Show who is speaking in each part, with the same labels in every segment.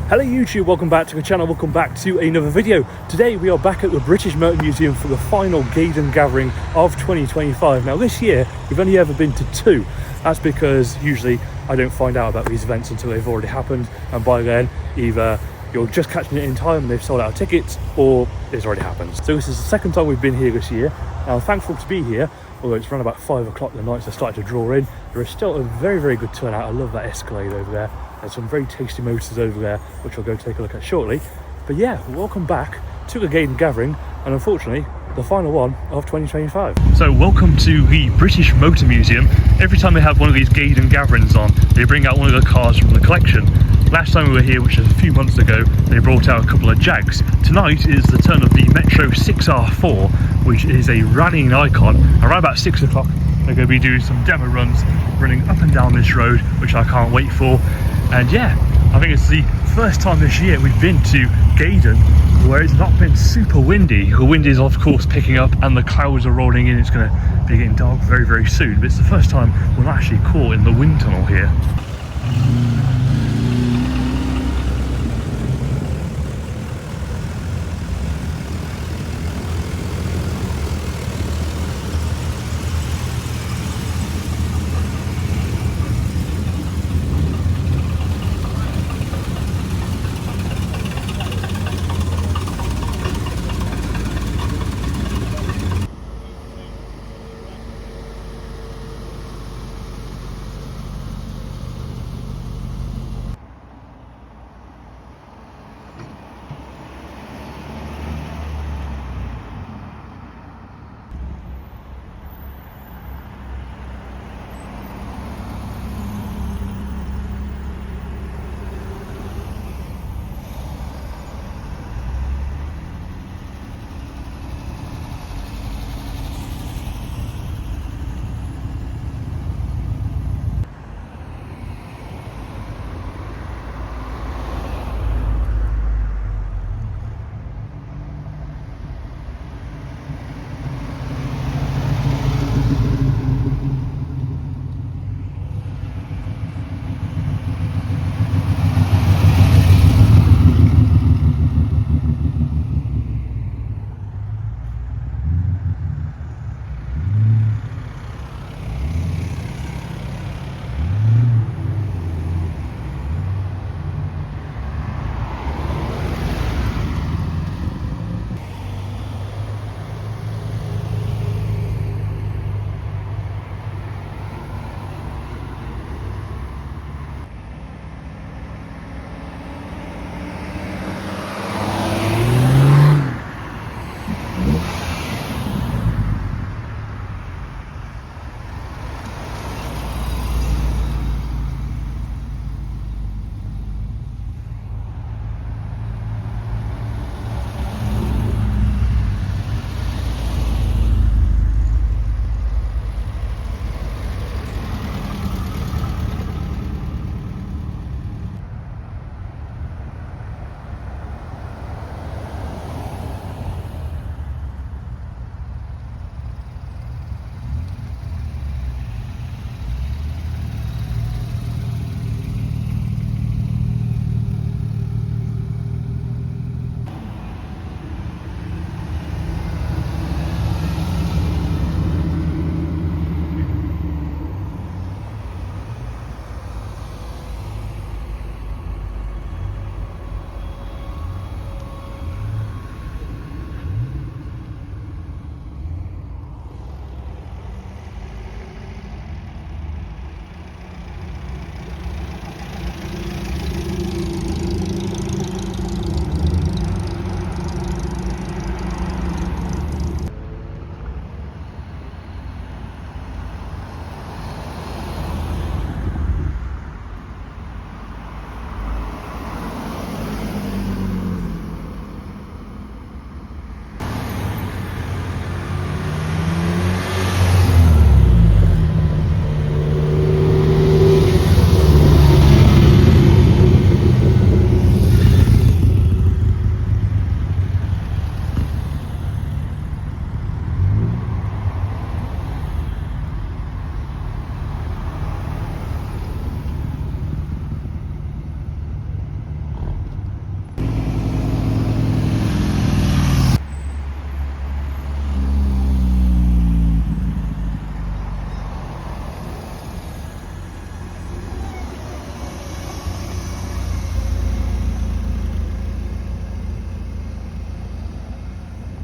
Speaker 1: Hello YouTube, welcome back to the channel, welcome back to another video. Today we are back at the British Motor Museum for the final Gaydon gathering of 2025. Now this year we've only ever been to two. That's because usually I don't find out about these events until they've already happened, and by then either you're just catching it in time and they've sold out tickets, or it's already happened. So this is the second time we've been here this year. Now I'm thankful to be here, although it's around about 5 o'clock the nights are starting to draw in. There is still a very good turnout. I love that Escalade over there. There's some very tasty motors over there, which I'll go take a look at shortly. But yeah, welcome back to the Gaydon gathering, and unfortunately, the final one of 2025. So welcome to the British Motor Museum. Every time they have one of these Gaydon gatherings on, they bring out one of the cars from the collection. Last time we were here, which was a few months ago, they brought out a couple of Jags. Tonight is the turn of the Metro 6R4, which is a rallying icon. Around about 6 o'clock, they're going to be doing some demo runs, running up and down this road, which I can't wait for. And yeah, I think it's the first time this year we've been to Gaydon where it's not been super windy. The wind is of course picking up and the clouds are rolling in. It's going to be getting dark very soon, but it's the first time we're actually caught in the wind tunnel here.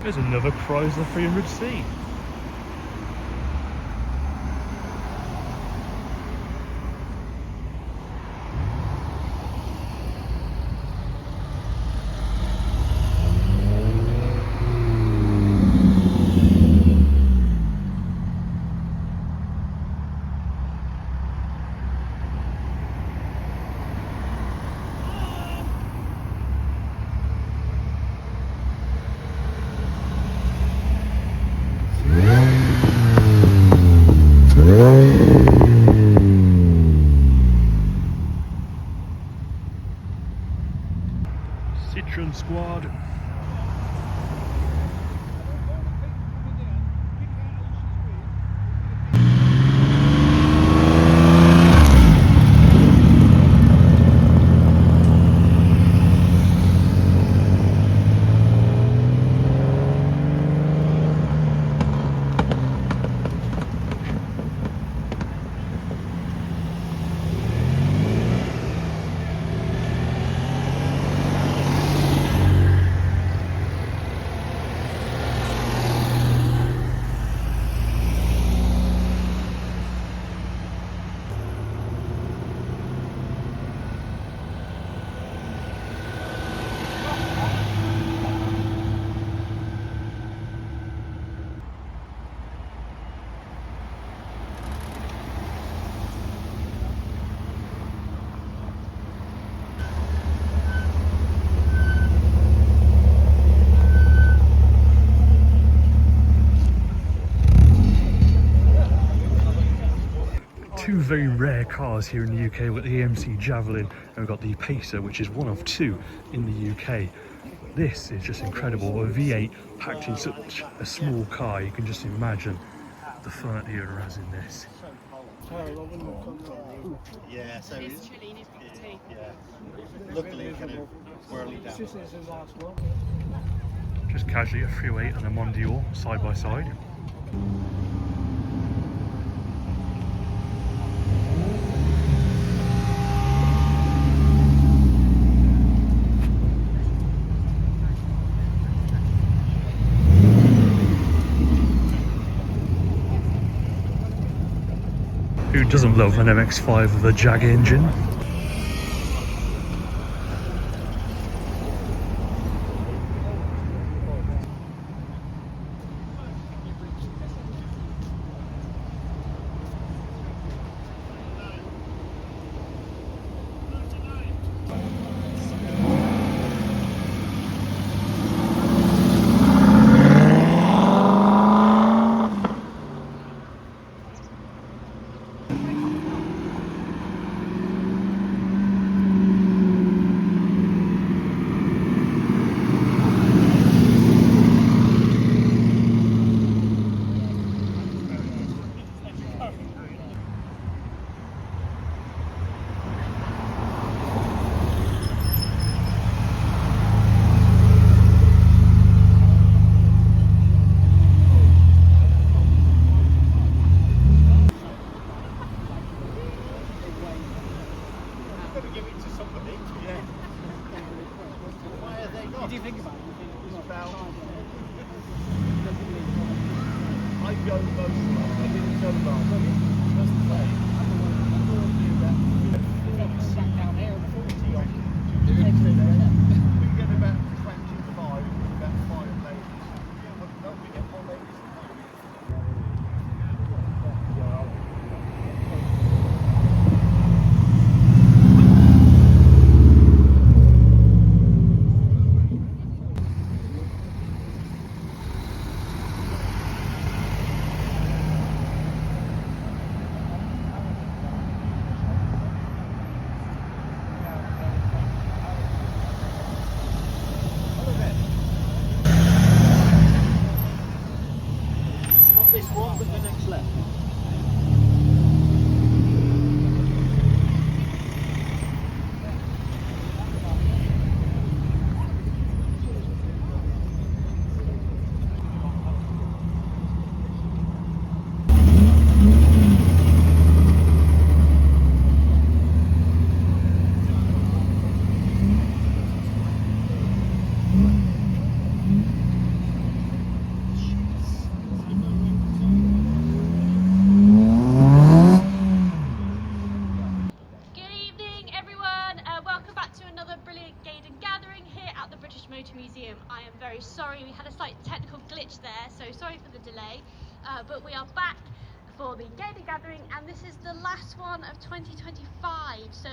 Speaker 1: There's another Chrysler 300C. Citroen Squad. Two very rare cars here in the UK with the AMC Javelin, and we've got the Pacer, which is one of two in the UK. This is just incredible, a V8 packed in such a small car. You can just imagine the fun that the owner has in this.
Speaker 2: Yeah, so it's chilly in his cup of tea. Yeah. Luckily, it kind of whirly down.
Speaker 1: Just casually a 308 and a Mondial side by side. Who doesn't love an MX-5 with a Jag engine?
Speaker 2: What do you think about it? It's about...
Speaker 3: I go most, I didn't go last. Just to say,
Speaker 2: Sat down there and 40 on.
Speaker 3: we get about 25, about 5 ladies. Don't we get more ladies?
Speaker 4: Museum. I am very sorry, we had a slight technical glitch there, so sorry for the delay, but we are back for the Gaydon Gathering, and this is the last one of 2025, so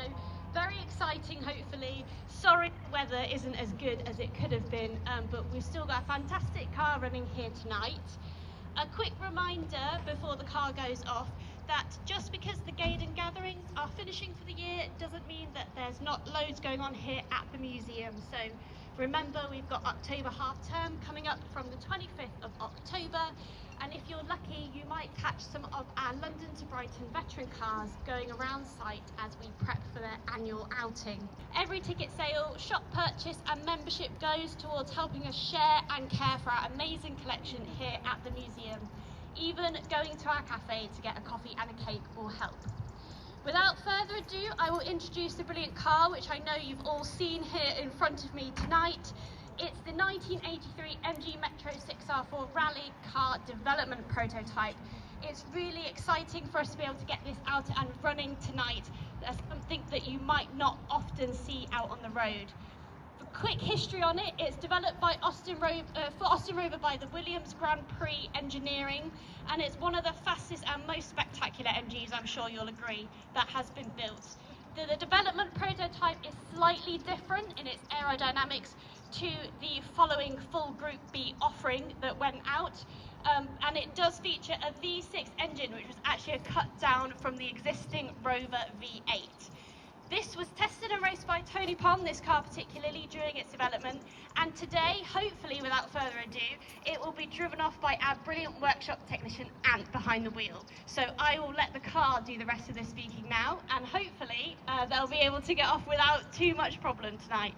Speaker 4: very exciting, hopefully. Sorry the weather isn't as good as it could have been, but we've still got a fantastic car running here tonight. A quick reminder before the car goes off that just because the Gaydon gatherings are finishing for the year doesn't mean that there's not loads going on here at the museum. So remember, we've got October half term coming up from the 25th of October, and if you're lucky you might catch some of our London to Brighton veteran cars going around site as we prep for their annual outing. Every ticket sale, shop purchase and membership goes towards helping us share and care for our amazing collection here at the museum. Even going to our cafe to get a coffee and a cake will help. Without further ado, I will introduce the brilliant car which I know you've all seen here in front of me tonight. It's the 1983 MG Metro 6R4 Rally Car Development Prototype. It's really exciting for us to be able to get this out and running tonight. That's something that you might not often see out on the road. For quick history on it, it's developed by for Austin Rover by the Williams Grand Prix Engineering, and it's one of the fastest and most spectacular MGs, I'm sure you'll agree, that has been built. The development prototype is slightly different in its aerodynamics to the following full Group B offering that went out, and it does feature a V6 engine which was actually a cut down from the existing Rover V8. This was tested and raced by Tony Pond, this car particularly, during its development, and today, hopefully without further ado, it will be driven off by our brilliant workshop technician Ant behind the wheel. So I will let the car do the rest of the speaking now, and hopefully they'll be able to get off without too much problem tonight.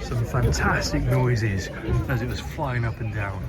Speaker 1: Some fantastic noises as it was flying up and down.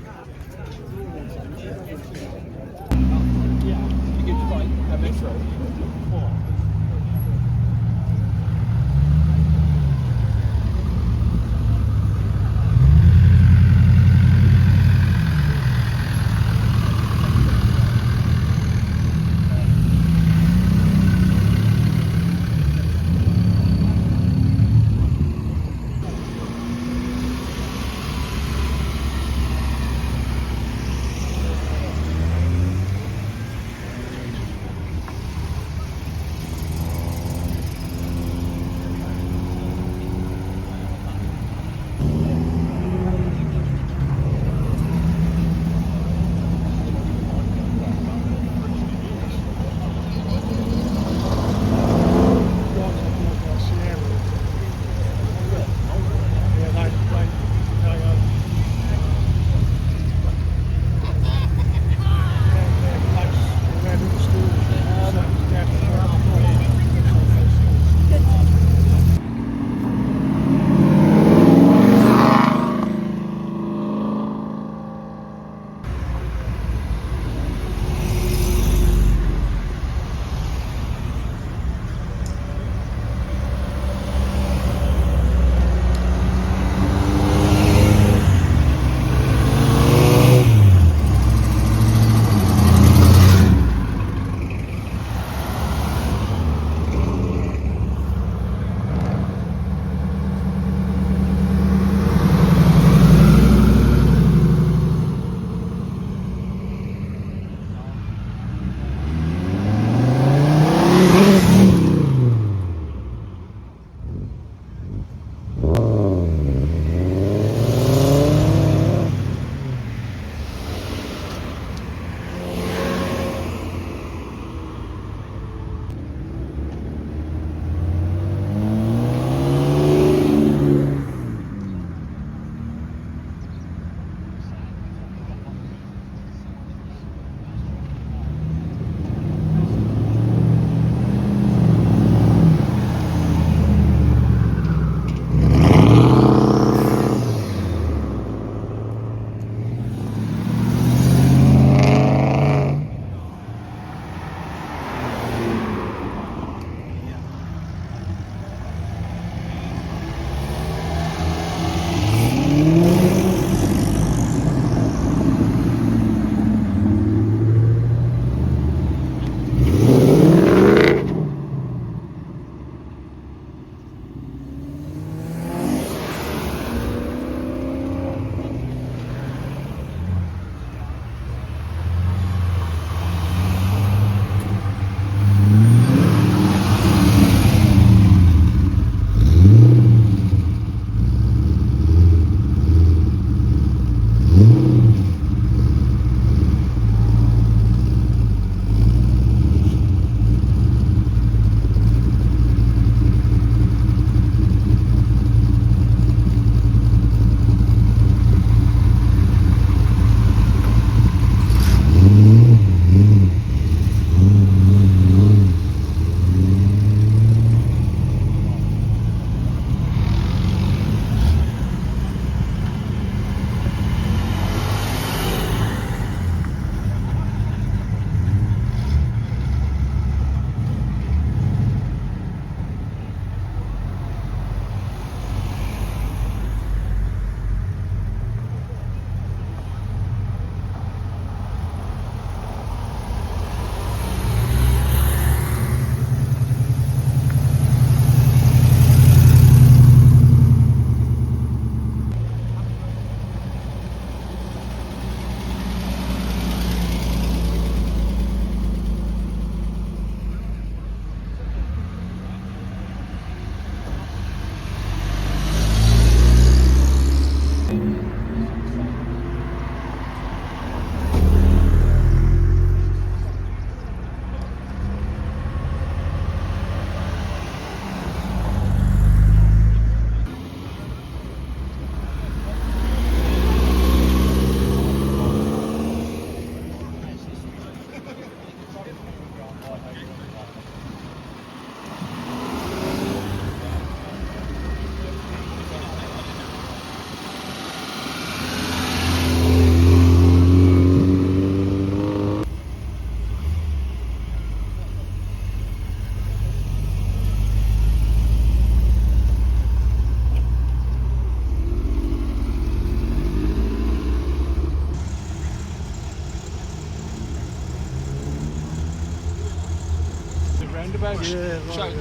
Speaker 1: Gosh.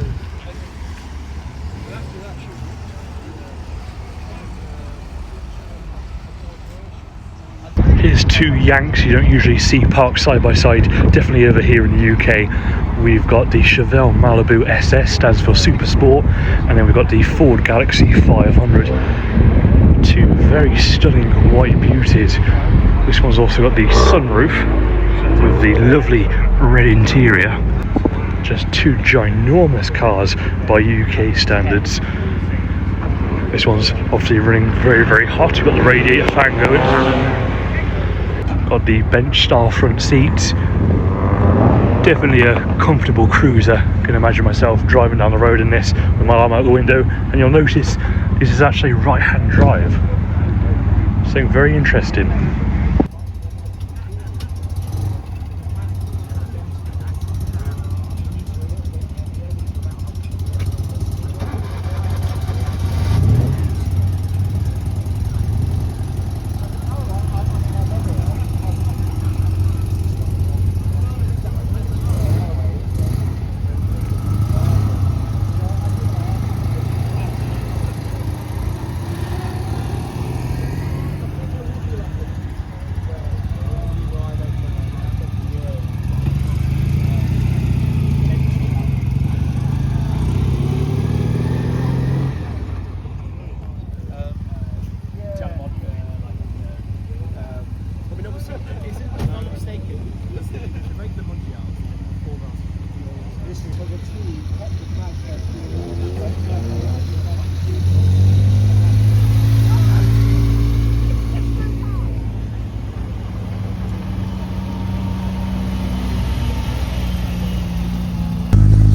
Speaker 1: Here's two Yanks you don't usually see parked side by side, definitely over here in the UK. We've got the Chevelle Malibu SS, stands for Super Sport, and then we've got the Ford Galaxy 500. Two very stunning white beauties. This one's also got the sunroof with the lovely red interior. Just two ginormous cars by UK standards. This one's obviously running very, very hot. You've got the radiator fan going. Got the bench style front seats. Definitely a comfortable cruiser. Can imagine myself driving down the road in this with my arm out the window. And you'll notice this is actually right-hand drive. Something very interesting.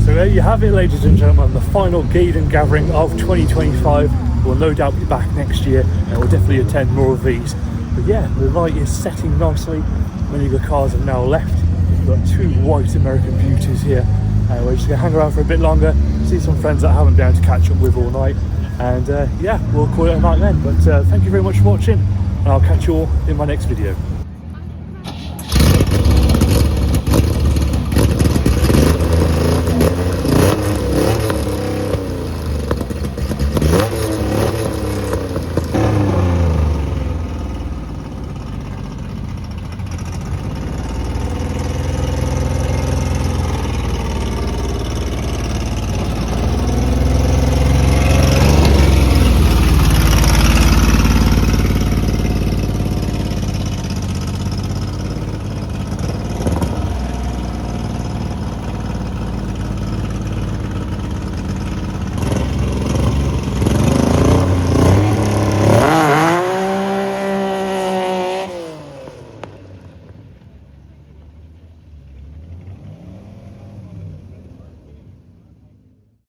Speaker 1: So there you have it, ladies and gentlemen, the final Gaydon gathering of 2025. We'll no doubt be back next year and we'll definitely attend more of these. But yeah, the light is setting nicely. Many of the cars have now left. We've got two white American beauties here. We're just going to hang around for a bit longer, see some friends that I haven't been able to catch up with all night. And yeah, we'll call it a night then. But thank you very much for watching, and I'll catch you all in my next video.